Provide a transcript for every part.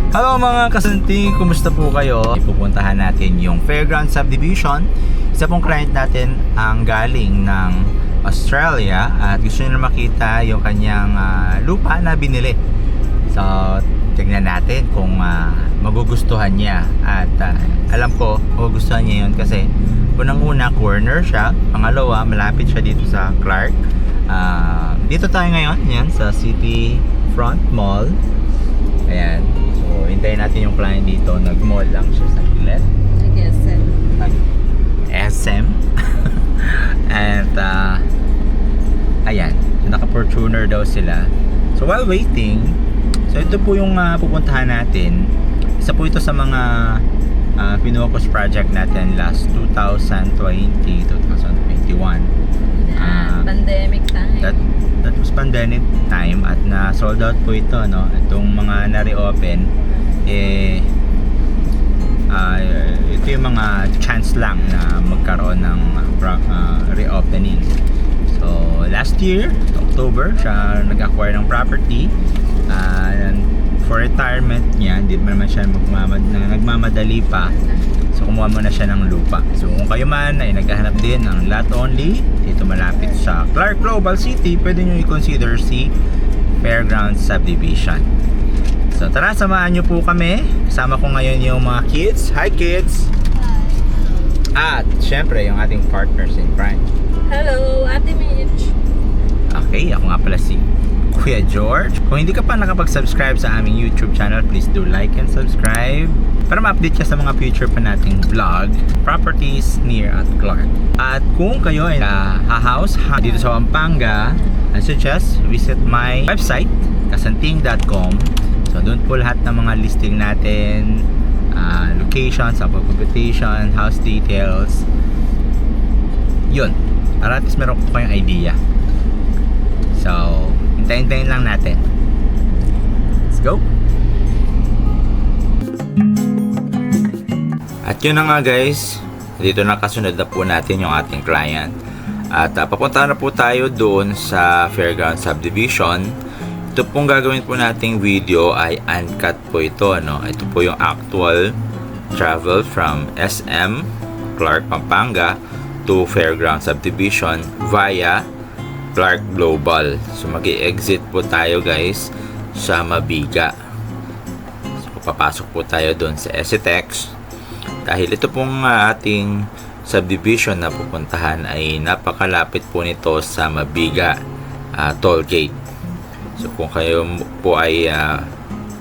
Hello mga kasanting, kumusta po kayo? Ipupuntahan natin yung Fairground Subdivision. Isa pong client natin ang galing ng Australia at gusto niya na makita yung kanyang lupa na binili. So, tignan natin kung magugustuhan niya. At alam ko, magugustuhan niya yun kasi unang-una, corner siya. Pangalawa, malapit siya dito sa Clark. Dito tayo ngayon, yan, sa City Front Mall. Ayan. So, hintayin natin yung client dito. Nag-mall lang siya sa Gillette. Nag-SM. SM. And, ayan. So, naka-Fortuner daw sila. So, while waiting, so ito po yung pupuntahan natin. Isa po ito sa mga pinocus project natin last 2020, 2021. Pandemic time. That was pandemic time at na sold out po ito, no? Itong mga na-reopen ito yung mga chance lang na magkaroon ng reopening. So last year October siya nag-acquire ng property for retirement niya. Hindi naman siya nagmamadali pa. So kumuha mo na siya ng lupa. So kung kayo man ay naghahanap din ng lot only dito malapit sa Clark Global City, pwede nyo i-consider si Fairground Subdivision. So tara, samahan nyo po kami. Kasama ko ngayon yung mga kids. Hi kids! At syempre yung ating partners in crime. Hello, Ate Mitch. Okay, ako nga pala si Kuya George. Kung hindi ka pa nakapag-subscribe sa aming YouTube channel, please do like and subscribe para ma-update ka sa mga future pa nating vlog, properties near at Clark. At kung kayo ay ha-house dito sa Pampanga, I suggest visit my website, kasanting.com. So doon po lahat ng mga listing natin, locations, sample computation, house details. Yun, para at least meron po kayong idea. So, hintayin lang natin. Let's go! At yun na nga guys, dito na kasunod na po natin yung ating client. At papunta na po tayo doon sa Fairground Subdivision. Ito pong gagawin po nating video ay uncut po ito, no? Ito po yung actual travel from SM, Clark, Pampanga to Fairground Subdivision via Clark Global. So mag-i-exit po tayo guys sa Mabiga. So papasok po tayo doon sa SCTEX. Dahil ito pong ating subdivision na pupuntahan ay napakalapit po nito sa Mabiga toll gate. So kung kayo po ay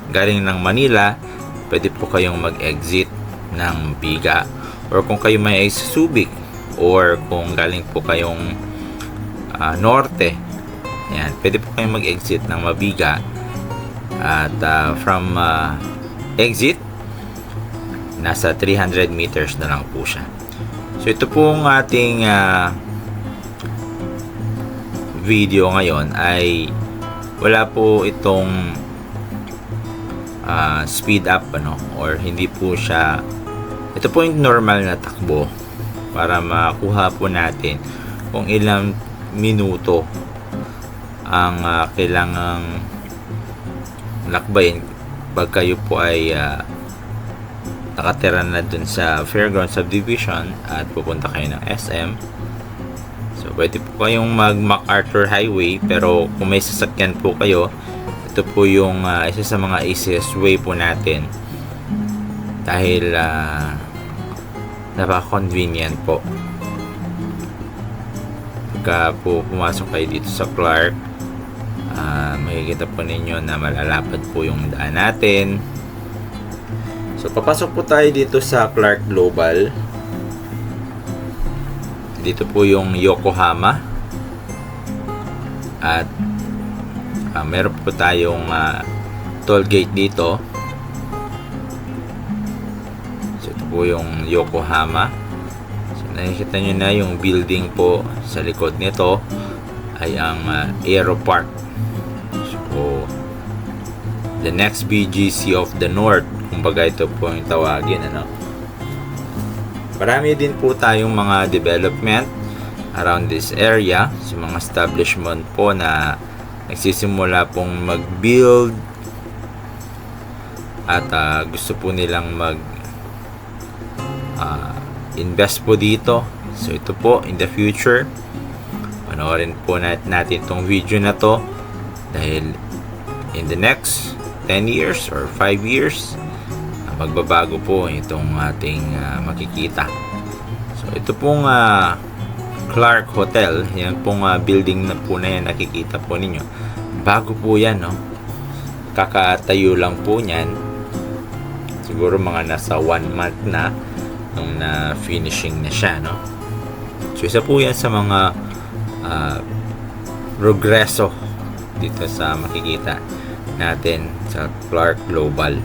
galing ng Manila, pwede po kayong mag-exit ng Mabiga. Or kung kayo may ay sa Subic, or kung galing po kayong norte, yan, pwede po kayong mag-exit ng Mabiga. At from exit, nasa 300 meters na lang po siya. So ito pong ating video ngayon ay wala po itong speed up or hindi po siya, ito po yung normal na takbo para makuha po natin kung ilang minuto ang kailangang lakbayin pag kayo po ay nakatira na dun sa Fairground Subdivision at pupunta kayo ng SM. So pwede po kayong mag MacArthur Highway, pero kung may sasakyan po kayo, ito po yung isa sa mga easiest way po natin dahil napaka-convenient po. Pagka po pumasok kayo dito sa Clark, makikita po ninyo na malalapad po yung daan natin. So papasok po tayo dito sa Clark Global. Dito po yung Yokohama. At meron po tayong toll gate dito. So ito po yung Yokohama. So nakikita nyo na yung building po sa likod nito ay ang Aero Park. So the next BGC of the North, kumbaga ito po yung tawagin, Marami din po tayong mga development around this area, sa mga establishment po na nagsisimula pong mag-build at gusto po nilang invest po dito. So ito po, in the future, panoorin po natin itong video na to, dahil in the next 10 years or 5 years, magbabago po itong ating makikita. So ito pong Clark Hotel, yan pong building na po na yan, nakikita po ninyo. Bago po yan, no? Kakatayo lang po niyan. Siguro mga nasa 1 month na nung na finishing na siya, no? So isa po yan sa mga progreso dito sa makikita natin sa Clark Global.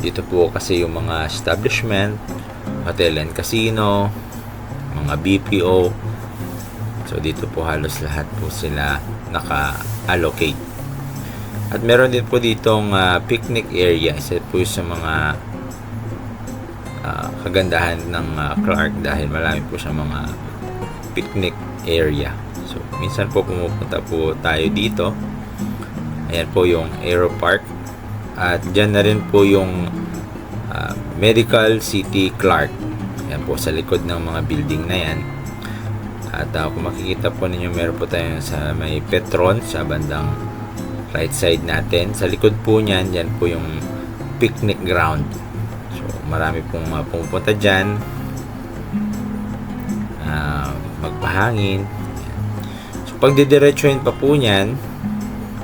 Dito po kasi yung mga establishment, hotel and casino, mga BPO. So dito po halos lahat po sila naka-allocate. At meron din po ditong picnic area. Isa po sa mga kagandahan ng Clark, dahil marami po siya mga picnic area. So minsan po pumupunta po tayo dito. Ayan po yung Aero Park. At dyan na rin po yung Medical City Clark. Ayan po sa likod ng mga building na yan. At kung makikita po ninyo, meron po tayo sa may Petron sa bandang right side natin. Sa likod po niyan, yan po yung picnic ground. So marami pong pumupunta dyan, magpahangin. So pag didiretsuhin pa po niyan,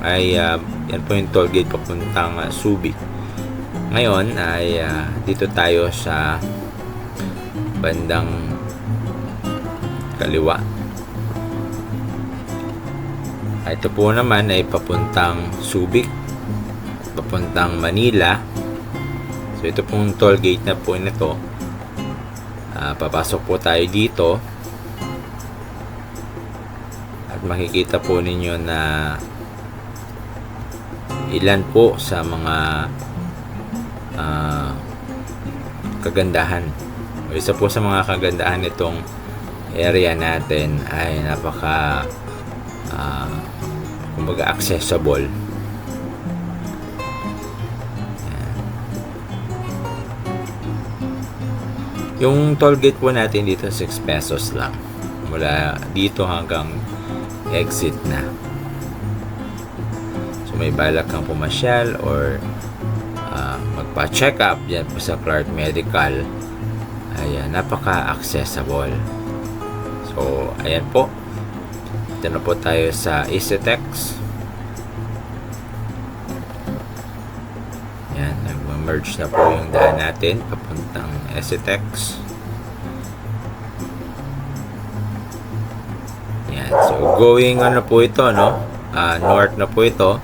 ay yan po yung toll gate papuntang Subic. Ngayon ay dito tayo sa bandang kaliwa. Ito po naman ay papuntang Subic, papuntang Manila. So ito pong toll gate na po nito. Papasok po tayo dito. At makikita po ninyo na ilan po sa mga kagandahan. Isa po sa mga kagandahan nitong area natin ay napaka kumbaga accessible. Yung toll gate po natin dito 6 pesos lang mula dito hanggang exit na. So may balak kang pumasyal or magpa-check up dyan po sa Clark Medical, ayan, napaka-accessible. So ayan po, ito na po tayo sa EasyTex. Ayan, nag-merge na po yung daan natin papuntang EasyTex. Ayan, so going ano po ito, no? North na po ito.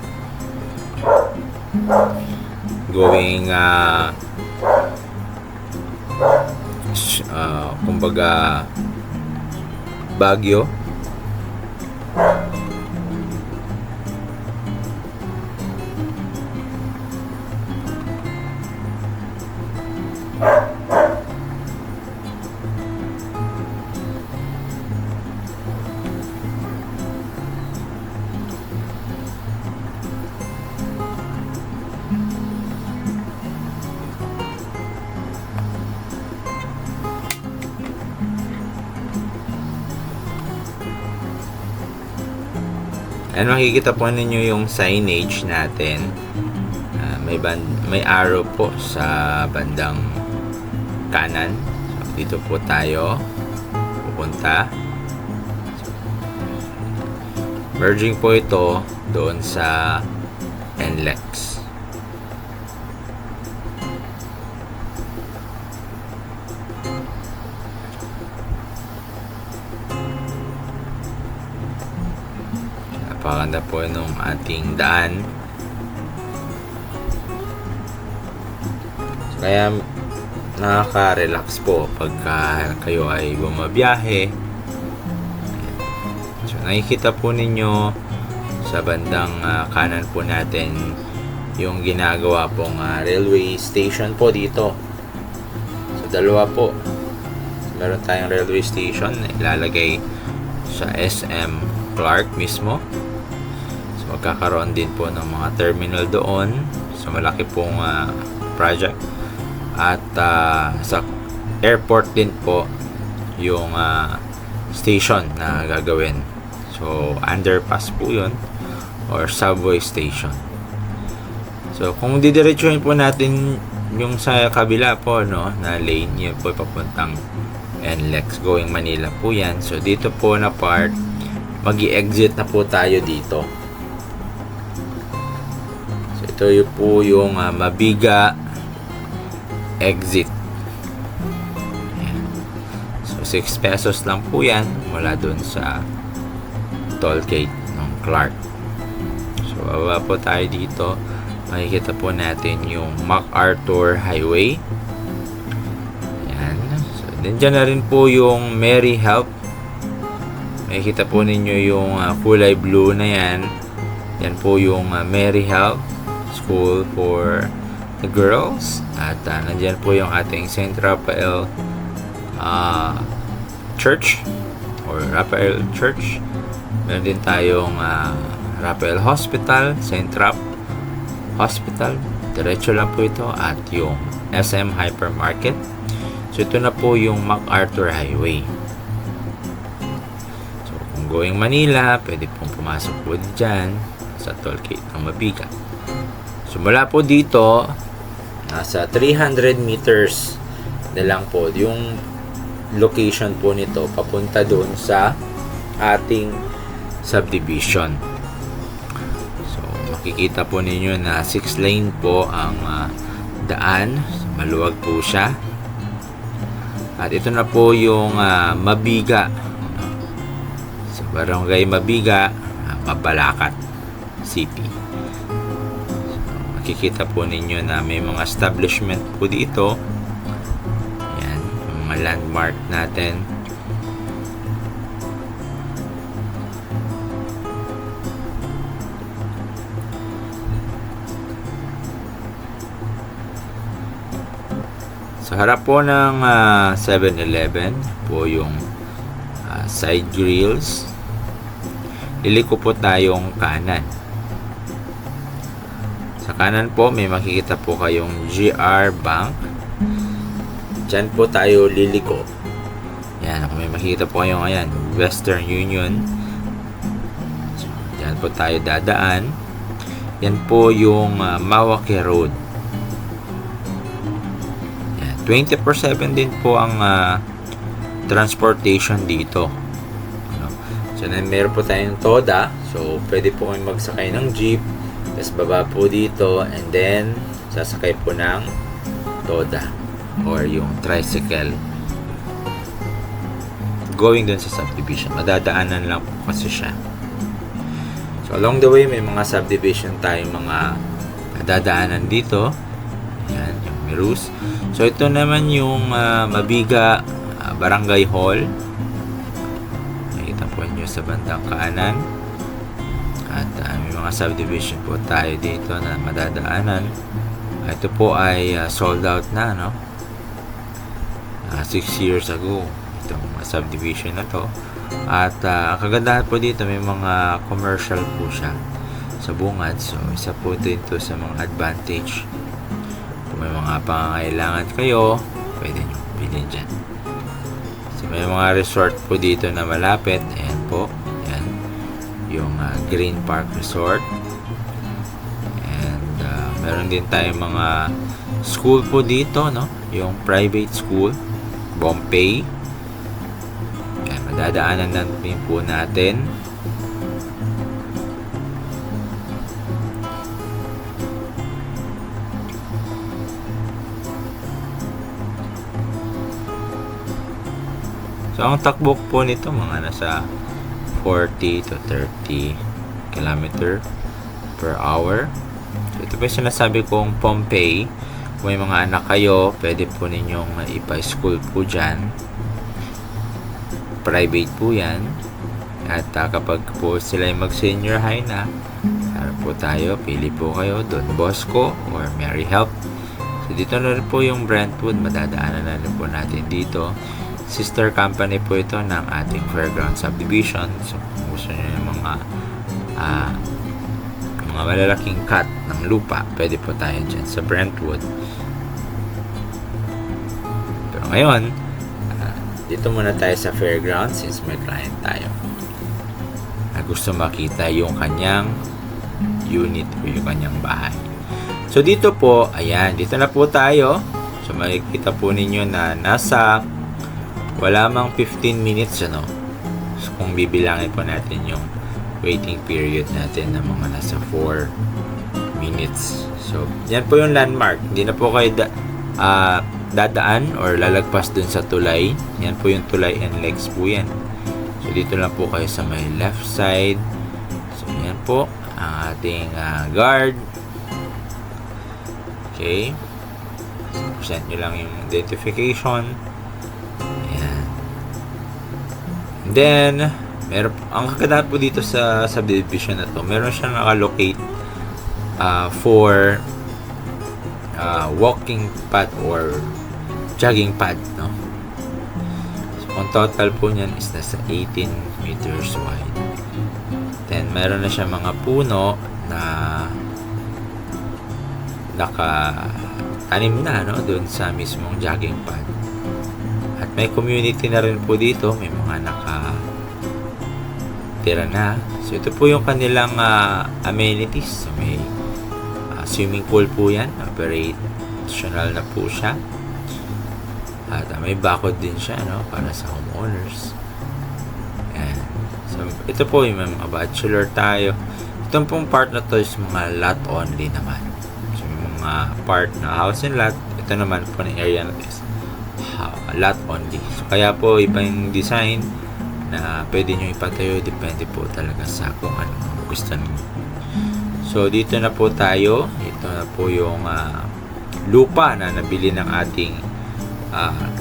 Going kumbaga Baguio. Ano, makikita po ninyo yung signage natin. May arrow po sa bandang kanan. So, dito po tayo pupunta. Merging po ito doon sa NLEX. Napakaganda po nung ating daan. Kaya nakaka-relax po pagka kayo ay bumabiyahe. So nakikita po ninyo sa bandang kanan po natin yung ginagawa pong railway station po dito. So dalawa po. Meron tayong railway station na ilalagay sa SM Clark mismo. So magkakaroon din po ng mga terminal doon So malaki pong project. At sa airport din po yung station na gagawin. So underpass po yun or subway station. So kung didiretsuhin po natin yung sa kabila po, no, na lane, yun po papuntang NLEX going Manila po yan. So dito po na part, magi-exit na po tayo dito. So ito yun po yung Mabiga exit. Ayan. So 6 pesos lang po yan mula dun sa toll gate ng Clark. So baba po tayo dito, makikita po natin yung MacArthur Highway. Ayan. So dyan na rin po yung Mary Help. Makikita po ninyo yung kulay blue na yan. Yan po yung Mary Help School for the girls. At nandyan po yung ating St. Raphael Church or Raphael Church. Meron din tayong Raphael Hospital, St. Rap Hospital. Diretso lang po ito. At yung SM Hypermarket. So ito na po yung MacArthur Highway. So kung going Manila, pwede pong pumasok po dyan sa tollgate ng Mabiga. So mula po dito, nasa 300 meters na lang po yung location po nito papunta doon sa ating subdivision. So makikita po ninyo na 6 lane po ang daan. Maluwag po siya. At ito na po yung Mabiga. So Barangay Mabiga, Mabalacat City. Makikita po ninyo na may mga establishment po dito. Ayan, yung mga landmark natin. Sa harap po ng 7-Eleven po yung side grills. Liliko po tayong kanan. Sa kanan po, may makikita po kayong GR Bank. Diyan po tayo liliko. Yan, kung may makikita po kayong ayan, Western Union. So, diyan po tayo dadaan. Yan po yung Mawake Road. Yan, 24/7 din po ang transportation dito. So, meron po tayong TODA. So, pwede po kayong magsakay ng jeep. Tapos baba po dito and then sasakay po ng TODA or yung tricycle going dun sa subdivision. Madadaanan lang po kasi siya. So along the way may mga subdivision tayong mga madadaanan dito. Ayan, yung Mirus. So ito naman yung Mabiga Barangay Hall. Nakita po nyo sa bandang kanan. At may mga subdivision po tayo dito na madadaanan. Ito po ay sold out na, no? 6 years ago itong subdivision na to. At kagandahan po dito, may mga commercial po siya sa bungad. So isa po dito sa mga advantage. Kung may mga pangangailangan kayo, pwede nyo bilhin dyan. So may mga resort po dito na malapit. Ayan po, yung Green Park Resort. And meron din tayong mga school po dito, no? Yung private school, Bombay. Ayan, madadaanan na din po natin. So ang takbo po nito mga nasa 40 to 30 km per hour. So, ito po yung sinasabi kong Pompey. Kung may mga anak kayo, pwede po ninyong ipa-school po dyan. Private po yan. At kapag po sila yung mag-senior high na, harap po tayo, pili po kayo, Don Bosco or Mary Help. So, dito na rin po yung Brentwood. Madadaanan na rin po natin dito. Sister company po ito ng ating Fairground Subdivision. So, kung gusto nyo yung mga mga malalaking cut ng lupa, pwede po tayo dyan sa Brentwood. Pero ngayon, dito muna tayo sa fairgrounds since may client tayo. Gusto makita yung kanyang unit o yung kanyang bahay. So dito po, ayan, dito na po tayo. So makikita po ninyo na nasa wala mang 15 minutes, ano. So kung bibilangin po natin yung waiting period natin na mga nasa 4 minutes. So yan po yung landmark. Hindi na po kayo dadaan or lalagpas dun sa tulay. Yan po yung tulay and legs po yan. So dito lang po kayo sa may left side. So yan po ang ating guard. Okay. So, present nyo lang yung identification. Ayan. And then, ang kagandaan po dito sa subdivision na to, meron siyang nakalocate for walking path or jogging path, no? So, ang total po niyan is nasa 18 meters wide. Then, meron na siya mga puno na naka-tanim na, no? Doon sa mismong jogging path. At may community na rin po dito. May mga naka-tira na. So, ito po yung kanilang amenities. So, may swimming pool po yan. Operational na po siya. At may bakod din siya, no? Para sa homeowners. Ayan. So, ito po yung mga bachelor tayo. Itong pong part na to is mga lot only naman. So, yung mga part na house and lot, ito naman po na area na is lot only. So, kaya po iba yung design na pwede nyo ipatayo. Depende po talaga sa kung ano gusto nyo. So, dito na po tayo. Ito na po yung lupa na nabili ng ating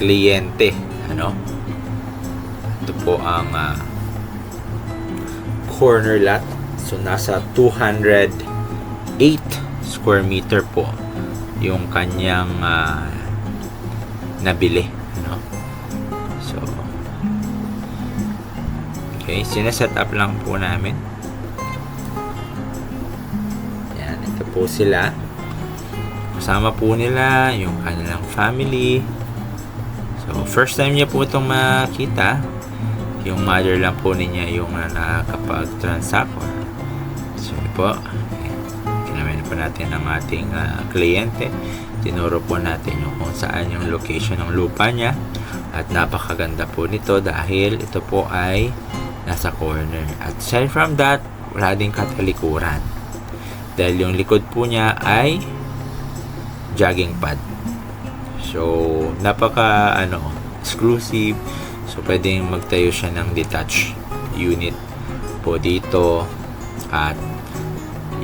kliyente. Ano? Ito po ang corner lot. So, nasa 208 square meter po yung kanyang nabili. Ano? So, okay. Sineset up lang po namin. Yan. Ito po sila. Kasama po nila yung kanilang family. So, first time niya po itong makita. Yung mother lang po niya yung nakapag-transact. So, po. Kinamin po natin ang ating kliyente. Tinuro po natin yung kung saan yung location ng lupa niya. At napakaganda po nito dahil ito po ay nasa corner. At aside from that, wala ding katalikuran. Dahil yung likod po niya ay jogging pad. So, napaka exclusive. So, pwedeng magtayo siya ng detached unit po dito. At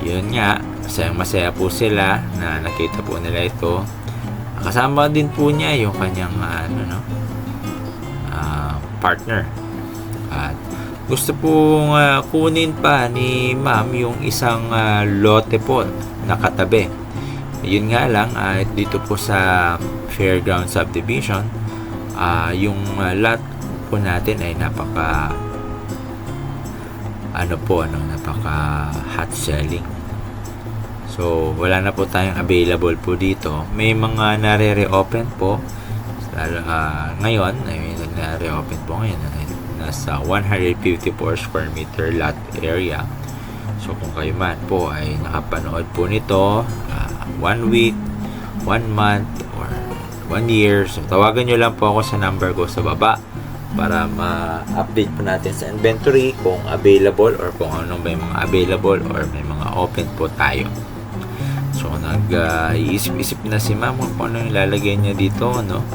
yun nga, masaya po sila na nakita po nila ito. Kasama din po niya yung kanyang partner. At gusto pong kunin pa ni ma'am yung isang lote po na katabi. Yun nga lang, dito po sa Fairground Subdivision, yung lot po natin ay napaka napaka hot selling. So, wala na po tayong available po dito. May mga nare-reopen po. Ngayon, nare-reopen po ngayon. Nasa 154 square meter lot area. So, kung kayo man po ay nakapanood po nito, 1 week, 1 month, or 1 year. So, tawagan nyo lang po ako sa number ko sa baba para ma-update po natin sa inventory kung available or kung ano may mga available or may mga open po tayo. So, nag-iisip-isip na si ma'am kung ano yung ilalagay niya dito, no?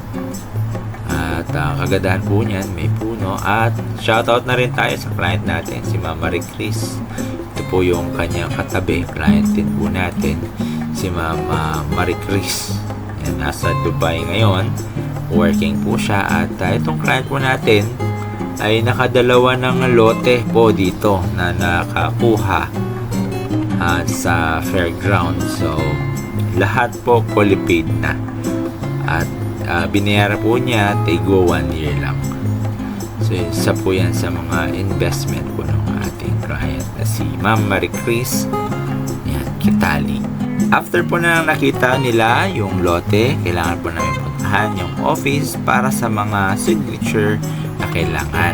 At kagandahan po niyan, may puno. At shoutout na rin tayo sa client natin, si Ma'am Marie Chris. Ito po yung kanyang katabi, client din po natin, si Ma'am Marie Chris. Yan, nasa Dubai ngayon. Working po siya. At itong client po natin ay nakadalawa ng lote po dito na nakakuha sa fairground. So, lahat po fully paid na. At binayaran po niya tigo 1 year lang. So, isa po yan sa mga investment po ng ating client na si Ma'am Marie Chris. Kitali. After po na nakita nila yung lote, kailangan po namin puntahan yung office para sa mga signature na kailangan.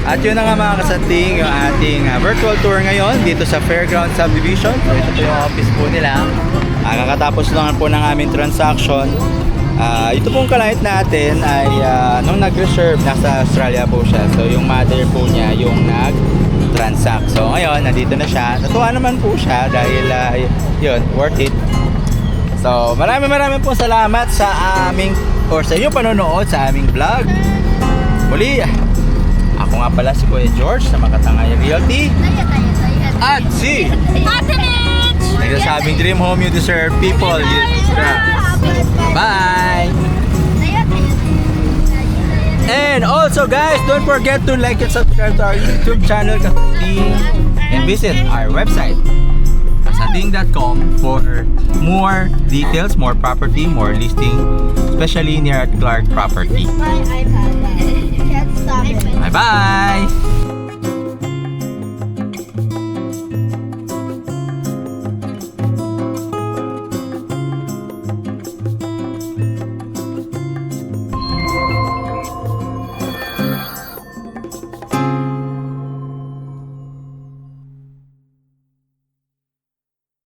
At yun na nga mga kasanting, yung ating virtual tour ngayon dito sa Fairground Subdivision. So ito po yung office po nila. Kakatapos lang po ng aming transaction. Ito pong client natin ay nung nag-reserve, nasa Australia po siya. So yung mother po niya yung nag-transact. So ngayon, nandito na siya. Natuwa naman po siya dahil yun, worth it. So maraming po salamat sa aming or sa inyong panonood sa aming vlog. Muli, ako nga pala si Kuya George sa Makatangay Realty. At si Ate Mitch! nagsasabing dream home you deserve, people you deserve. Bye! And also guys, don't forget to like and subscribe to our YouTube channel Kasanting and visit our website kasanting.com for more details, more property, more listing, especially near at Clark Property. My iPad. Can't stop it. Bye bye!